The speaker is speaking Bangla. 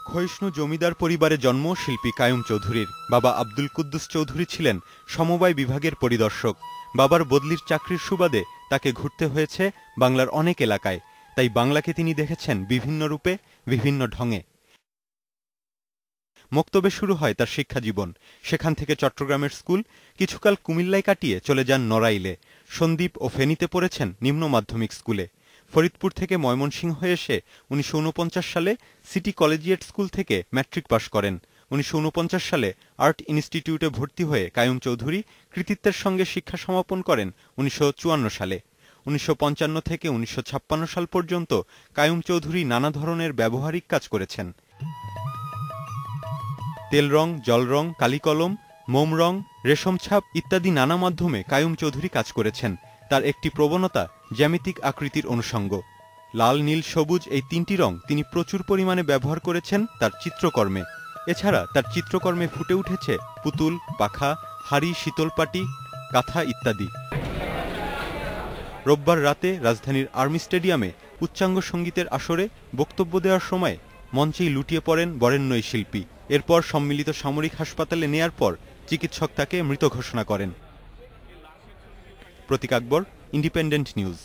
ক্ষয়িষ্ণু জমিদার পরিবারে জন্ম শিল্পী কাইয়ুম চৌধুরীর। বাবা আব্দুল কুদ্দুস চৌধুরী ছিলেন সমবায় বিভাগের পরিদর্শক। বাবার বদলির চাকরির সুবাদে তাকে ঘুরতে হয়েছে বাংলার অনেক এলাকায়। তাই বাংলাকে তিনি দেখেছেন বিভিন্ন রূপে, বিভিন্ন ঢঙে। মক্তবে শুরু হয় তার শিক্ষাজীবন। সেখান থেকে চট্টগ্রামের স্কুল, কিছুকাল কুমিল্লায় কাটিয়ে চলে যান নড়াইলে। সন্দ্বীপ ও ফেনীতে পড়েছেন নিম্ন মাধ্যমিক স্কুলে। ফরিদপুর থেকে ময়মনসিংহ হয়ে এসে ১৯৪৯ সালে সিটি কলেজিয়েট স্কুল থেকে ম্যাট্রিক পাশ করেন। ১৯৪৯ সালে আর্ট ইনস্টিটিউটে ভর্তি হয়ে কাইয়ুম চৌধুরী কৃতিত্বের সঙ্গে শিক্ষা সমাপন করেন ১৯৫৪ সালে। ১৯৫৫ থেকে ১৯৫৬ সাল পর্যন্ত কাইয়ুম চৌধুরী নানা ধরনের ব্যবহারিক কাজ করেছেন। তেল রং, জল রং, কালিকলম, মোম রং, রেশম ছাপ ইত্যাদি নানা মাধ্যমে কাইয়ুম চৌধুরী কাজ করেছেন। তার একটি প্রবণতা জ্যামিতিক আকৃতির অনুষঙ্গ। লাল, নীল, সবুজ এই তিনটি রং তিনি প্রচুর পরিমাণে ব্যবহার করেছেন তার চিত্রকর্মে। এছাড়া তার চিত্রকর্মে ফুটে উঠেছে পুতুল, পাখা, হাড়ি, শীতলপাটি, কাঁথা ইত্যাদি। রোববার রাতে রাজধানীর আর্মি স্টেডিয়ামে উচ্চাঙ্গ সঙ্গীতের আসরে বক্তব্য দেওয়ার সময় মঞ্চেই লুটিয়ে পড়েন বরেণ্য এই শিল্পী। এরপর সম্মিলিত সামরিক হাসপাতালে নেয়ার পর চিকিৎসক তাকে মৃত ঘোষণা করেন। প্রতীক আকবর, ইন্ডিপেন্ডেন্ট নিউজ।